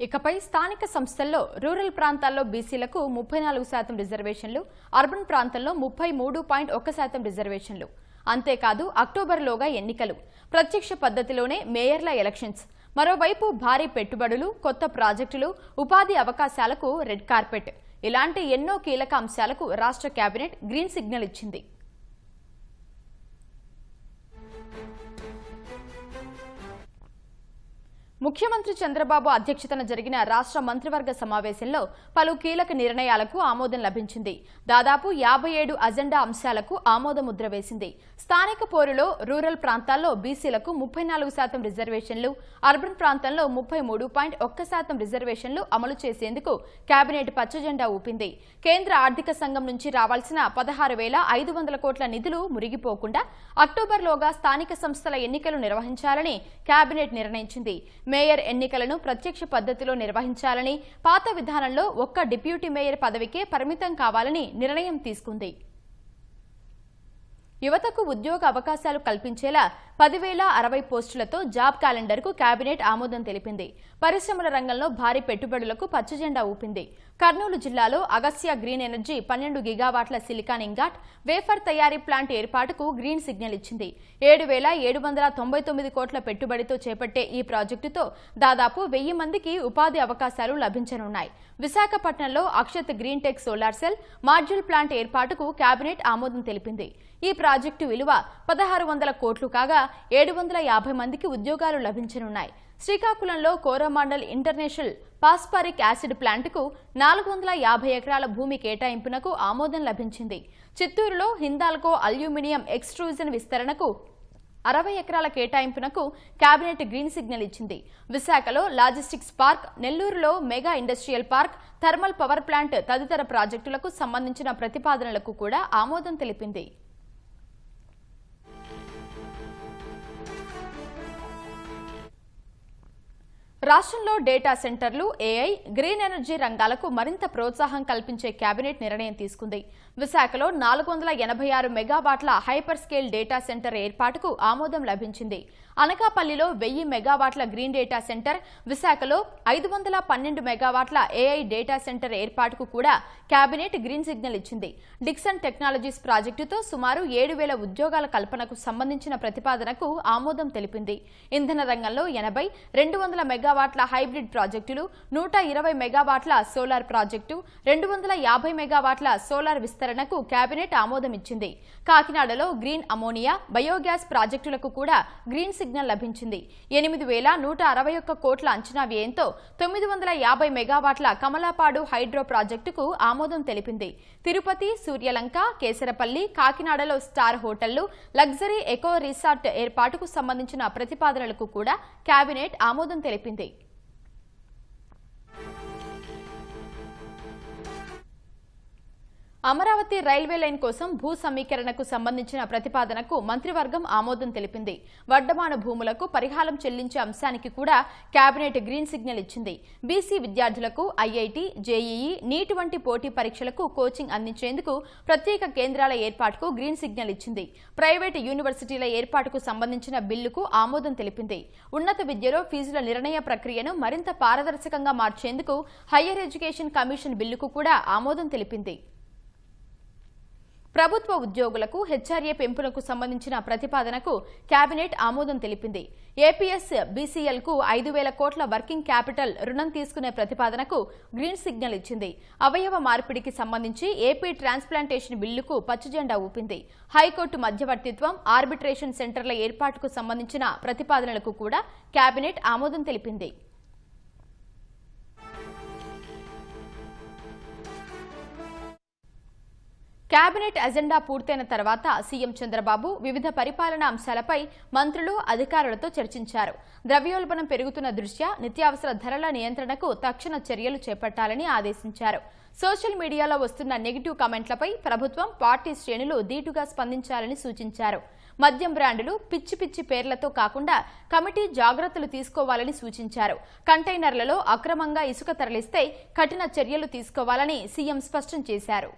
ఇకపై స్థానిక సంస్థల్లో రూరల్ ప్రాంతాల్లో బీసీలకు 34% రిజర్వేషన్లు, అర్బన్ ప్రాంతంలో 33.1% రిజర్వేషన్లు. అంతేకాదు అక్టోబర్లోగా ఎన్నికలు, ప్రత్యక్ష పద్ధతిలోనే మేయర్ల ఎలక్షన్స్. మరోవైపు భారీ పెట్టుబడులు, కొత్త ప్రాజెక్టులు, ఉపాధి అవకాశాలకు రెడ్ కార్పెట్. ఇలాంటి ఎన్నో కీలక అంశాలకు రాష్ట్ర కేబినెట్ గ్రీన్ సిగ్నల్ ఇచ్చింది. ముఖ్యమంత్రి చంద్రబాబు అధ్యక్షతన జరిగిన రాష్ట్ర మంత్రివర్గ సమావేశంలో పలు కీలక నిర్ణయాలకు ఆమోదం లభించింది. దాదాపు 57 అజెండా అంశాలకు ఆమోదముద్ర వేసింది. స్థానిక పోరులో రూరల్ ప్రాంతాల్లో బీసీలకు 34% రిజర్వేషన్లు, అర్బన్ ప్రాంతంలో 33.1% రిజర్వేషన్లు అమలు చేసేందుకు కేబినెట్ పచ్చజెండా ఊపింది. కేంద్ర ఆర్థిక సంఘం నుంచి రావాల్సిన 16,500 కోట్ల నిధులు మురిగిపోకుండా అక్టోబర్లోగా స్థానిక సంస్థల ఎన్నికలు నిర్వహించాలని కేబినెట్ నిర్ణయించింది. మేయర్ ఎన్నికలను ప్రత్యక్ష పద్ధతిలో నిర్వహించాలని, పాత విధానంలో ఒక్క డిప్యూటీ మేయర్ పదవికే పరిమితం కావాలని నిర్ణయం తీసుకుంది. యువతకు ఉద్యోగ అవకాశాలు కల్పించేలా 10,060 పోస్టులతో జాబ్ క్యాలెండర్కు కేబినెట్ ఆమోదం తెలిపింది. పరిశ్రమల రంగంలో భారీ పెట్టుబడులకు పచ్చజెండా ఊపింది. కర్నూలు జిల్లాలో అగస్త్య గ్రీన్ ఎనర్జీ 12 గిగావాట్ల సిలికాన్ ఇంగాట్, వేఫర్ తయారీ ప్లాంట్ ఏర్పాటుకు గ్రీన్ సిగ్నల్ ఇచ్చింది. 7,799 కోట్ల పెట్టుబడితో చేపట్టే ఈ ప్రాజెక్టుతో దాదాపు 1000 మందికి ఉపాధి అవకాశాలు లభించనున్నాయి. విశాఖపట్నంలో Akshat green tech solar cell, module plant ఏర్పాటుకు కేబినెట్ ఆమోదం తెలిపింది. ఈ ప్రాజెక్టు విలువ 1600 కోట్లు కాగా 750 మందికి ఉద్యోగాలు లభించనున్నాయి. శ్రీకాకుళంలో కోరమాండల్ ఇంటర్నేషనల్ పాస్పారిక్ యాసిడ్ ప్లాంట్కు 450 ఎకరాల భూమి కేటాయింపునకు ఆమోదం లభించింది. చిత్తూరులో హిందాల్కో అల్యూమినియం ఎక్స్ట్రూజన్ విస్తరణకు 60 ఎకరాల కేటాయింపునకు కేబినెట్ గ్రీన్ సిగ్నల్ ఇచ్చింది. విశాఖలో లాజిస్టిక్స్ పార్క్, నెల్లూరులో mega industrial park, thermal power plant తదితర ప్రాజెక్టులకు సంబంధించిన ప్రతిపాదనలకు కూడా ఆమోదం తెలిపింది. రాష్ట్రంలో డేటా సెంటర్లు, ఏఐ, గ్రీన్ ఎనర్జీ రంగాలకు మరింత ప్రోత్సాహం కల్పించే కేబినెట్ నిర్ణయం తీసుకుంది. విశాఖలో 486 మెగావాట్ల హైపర్ స్కేల్ డేటా సెంటర్ ఏర్పాటుకు ఆమోదం లభించింది. అనకాపల్లిలో 1000 మెగావాట్ల గ్రీన్ డేటా సెంటర్, విశాఖలో 512 మెగావాట్ల ఏఐ డేటా సెంటర్ ఏర్పాటుకు కూడా కేబినెట్ గ్రీన్ సిగ్నల్ ఇచ్చింది. డిక్సన్ టెక్నాలజీస్ ప్రాజెక్టుతో సుమారు 7,000 ఉద్యోగాల కల్పనకు సంబంధించిన ప్రతిపాదనకు ఆమోదం తెలిపింది. ఇంధన రంగంలో 80, 200 మెగావాట్ల హైబ్రిడ్ ప్రాజెక్టులు, 120 మెగావాట్ల సోలార్ ప్రాజెక్టు, 250 మెగావాట్ల సోలార్ విస్తరణకు కేబినెట్ ఆమోదం ఇచ్చింది. కాకినాడలో గ్రీన్ అమోనియా, బయోగ్యాస్ ప్రాజెక్టులకు కూడా గ్రీన్ సిగ్నల్ లభించింది. 8,161 కోట్ల అంచనా వ్యయంతో 950 మెగావాట్ల కమలాపాడు హైడ్రో ప్రాజెక్టుకు ఆమోదం తెలిపింది. తిరుపతి, సూర్యలంక, కేసరపల్లి, కాకినాడలో స్టార్ హోటళ్లు, లగ్జరీ ఎకో రిసార్ట్ ఏర్పాటుకు సంబంధించిన ప్రతిపాదనలకు కూడా కేబినెట్ ఆమోదం తెలిపింది. అమరావతి రైల్వే లైన్ కోసం భూ సమీకరణకు సంబంధించిన ప్రతిపాదనకు మంత్రివర్గం ఆమోదం తెలిపింది. వడ్డమాన భూములకు పరిహారం చెల్లించే అంశానికి కూడా కేబినెట్ గ్రీన్ సిగ్నల్ ఇచ్చింది. బీసీ విద్యార్థులకు ఐఐటీ, జేఈఈ, నీట్ వంటి పోటీ పరీక్షలకు కోచింగ్ అందించేందుకు ప్రత్యేక కేంద్రాల ఏర్పాటుకు గ్రీన్ సిగ్నల్ ఇచ్చింది. ప్రైవేటు యూనివర్సిటీల ఏర్పాటుకు సంబంధించిన బిల్లుకు ఆమోదం తెలిపింది. ఉన్నత విద్యలో ఫీజుల నిర్ణయ ప్రక్రియను మరింత పారదర్శకంగా మార్చేందుకు హయ్యర్ ఎడ్యుకేషన్ కమిషన్ బిల్లుకు కూడా ఆమోదం తెలిపింది. ప్రభుత్వ ఉద్యోగులకు హెచ్ఆర్ఏ పెంపునకు సంబంధించిన ప్రతిపాదనకు కేబినెట్ ఆమోదం తెలిపింది. ఏపీఎస్ బీసీఎల్కు 5,000 కోట్ల వర్కింగ్ క్యాపిటల్ రుణం తీసుకునే ప్రతిపాదనకు గ్రీన్ సిగ్నల్ ఇచ్చింది. అవయవ మార్పిడికి సంబంధించి ఏపీ ట్రాన్స్ప్లాంటేషన్ బిల్లుకు పచ్చజెండా ఊపింది. హైకోర్టు మధ్యవర్తిత్వం, ఆర్బిట్రేషన్ సెంటర్ల ఏర్పాటుకు సంబంధించిన ప్రతిపాదనలకు కూడా కేబినెట్ ఆమోదం తెలిపింది. కేబినెట్ అజెండా పూర్తయిన తర్వాత సీఎం చంద్రబాబు వివిధ పరిపాలనా అంశాలపై మంత్రులు, అధికారులతో చర్చించారు. ద్రవ్యోల్బణం పెరుగుతున్న దృష్ట్యా నిత్యావసర ధరల నియంత్రణకు తక్షణ చర్యలు చేపట్టాలని ఆదేశించారు. సోషల్ మీడియాలో వస్తున్న నెగిటివ్ కామెంట్లపై ప్రభుత్వం, పార్టీ శ్రేణులు ధీటుగా స్పందించాలని సూచించారు. మద్యం బ్రాండులు పిచ్చి పిచ్చి పేర్లతో కాకుండా కమిటీ జాగ్రత్తలు తీసుకోవాలని సూచించారు. కంటైనర్లలో అక్రమంగా ఇసుక తరలిస్తే కఠిన చర్యలు తీసుకోవాలని సీఎం స్పష్టం చేశారు.